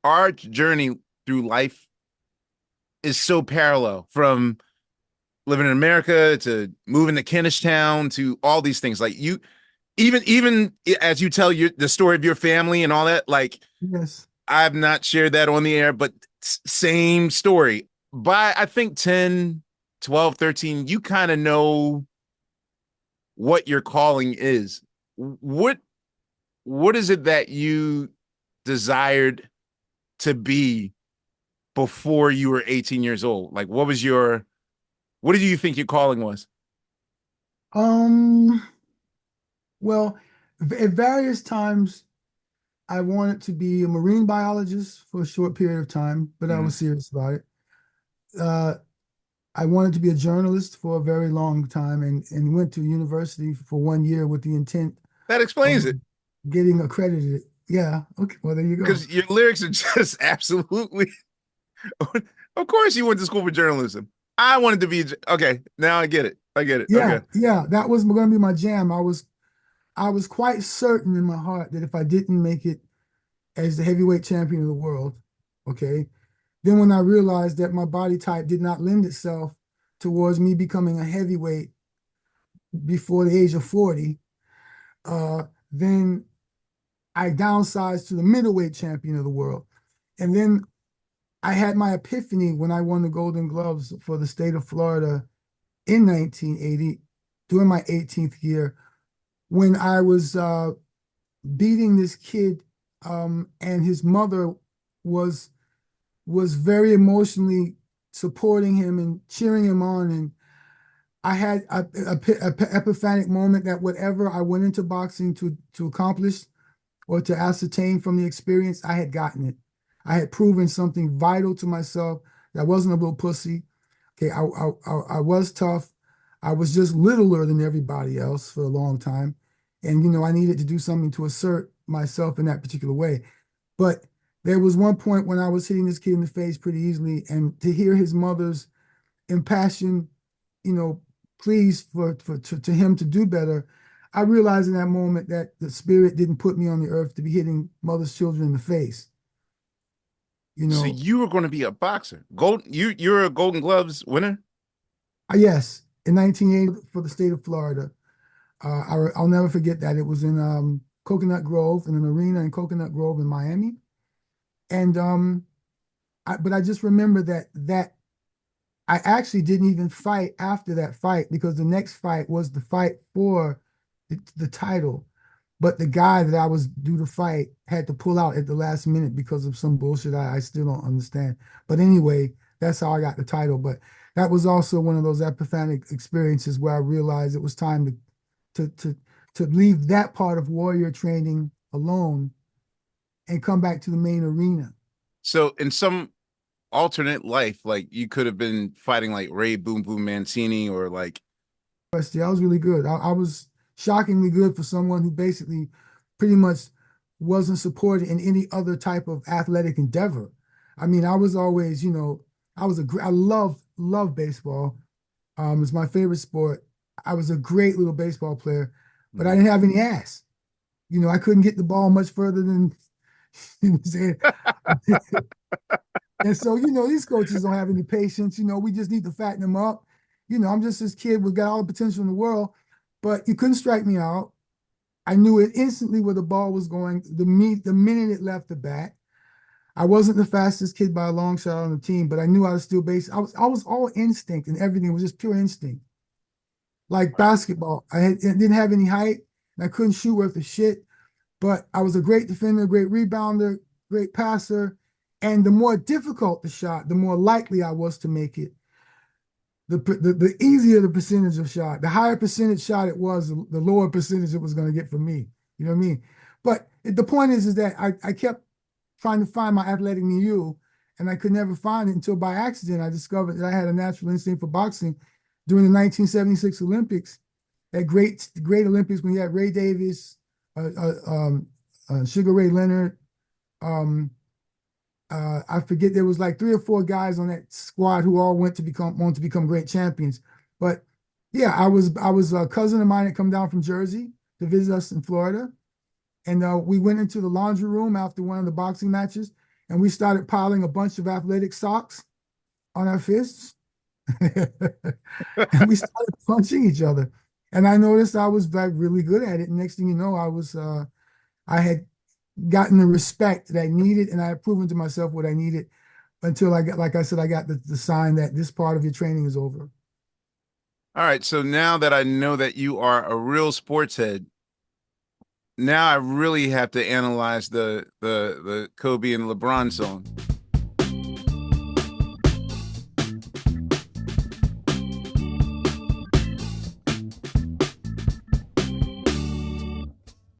our journey through life is so parallel from living in America to moving to Kennishtown to all these things. Like you, even as you tell the story of your family and all that, like Yes. I've not shared that on the air, but same story. By I think 10, 12, 13, you kind of know what your calling is. What what is it that you desired to be before you were 18 years old? Like what did you think your calling was? Um, well, at various times I wanted to be a marine biologist for a short period of time, but I Mm. was serious about it. Uh, I wanted to be a journalist for a very long time and went to university for 1 year with the intent That explains of it. getting accredited. Yeah, okay, well, there you go. Because your lyrics are just absolutely. Of course, you went to school for journalism. I wanted to be okay. Now I get it. I get it. Yeah, Okay. yeah, that was going to be my jam. I was quite certain in my heart that if I didn't make it as the heavyweight champion of the world, okay, then when I realized that my body type did not lend itself towards me becoming a heavyweight before the age of 40, uh, then I downsized to the middleweight champion of the world. And then I had my epiphany when I won the Golden Gloves for the state of Florida in 1980 during my 18th year when I was beating this kid, and his mother was was very emotionally supporting him and cheering him on. And I had a epiphanic moment that whatever I went into boxing to accomplish or to ascertain from the experience, I had gotten it. I had proven something vital to myself. That I wasn't a little pussy. Okay, I was tough. I was just littler than everybody else for a long time. And, I needed to do something to assert myself in that particular way. But there was one point when I was hitting this kid in the face pretty easily, and to hear his mother's impassioned, you know, pleas to him to do better, I realized in that moment that the spirit didn't put me on the earth to be hitting mother's children in the face. You So know, you were going to be a boxer. You're a Golden Gloves winner. Yes, in 1980 for the state of Florida. I'll never forget that. It was in Coconut Grove, in an arena in Coconut Grove in Miami. And but I just remember that I actually didn't even fight after that fight because the next fight was the fight for the title. But the guy that I was due to fight had to pull out at the last minute because of some bullshit I still don't understand. But anyway, that's how I got the title. But that was also one of those epiphanic experiences where I realized it was time to to to leave that part of warrior training alone and come back to the main arena. So in some alternate life, like you could have been fighting like Ray Boom Boom Mancini or like University, I was really good. I was shockingly good for someone who basically pretty much wasn't supported in any other type of athletic endeavor. I mean, I was always, I love baseball. It's my favorite sport. I was a great little baseball player, but I mm. didn't have any ass. I couldn't get the ball much further than you know what I'm saying. And so, these coaches don't have any patience. We just need to fatten them up. I'm just this kid with got all the potential in the world, but you couldn't strike me out. I knew it instantly where the ball was going the minute it left the bat. I wasn't the fastest kid by a long shot on the team, but I knew how to steal base. I was all instinct and everything it was just pure instinct. Like Wow. basketball, I didn't have any height and I couldn't shoot worth a shit, but I was a great defender, great rebounder, great passer. And the more difficult the shot, the more likely I was to make it. The easier the percentage of shot, the higher percentage shot it was, the lower percentage it was going to get from me. You know what I mean? But the point is that I kept trying to find my athletic milieu, and I could never find it until by accident I discovered that I had a natural instinct for boxing during the 1976 Olympics. That great Olympics when you had Ray Davis, uh, uh, um, Sugar Ray Leonard, um, I forget there was like three or four guys on that squad who all want to become great champions. But yeah, I was a cousin of mine that come down from Jersey to visit us in Florida, and we went into the laundry room after one of the boxing matches, and we started piling a bunch of athletic socks on our fists, and we started punching each other. And I noticed I was like really good at it. And next thing you know, I had gotten the respect that I needed, and I had proven to myself what I needed until I got, like I said, I got the sign that this part of your training is over. All right. So now that I know that you are a real sports head, now I really have to analyze the Kobe and LeBron song.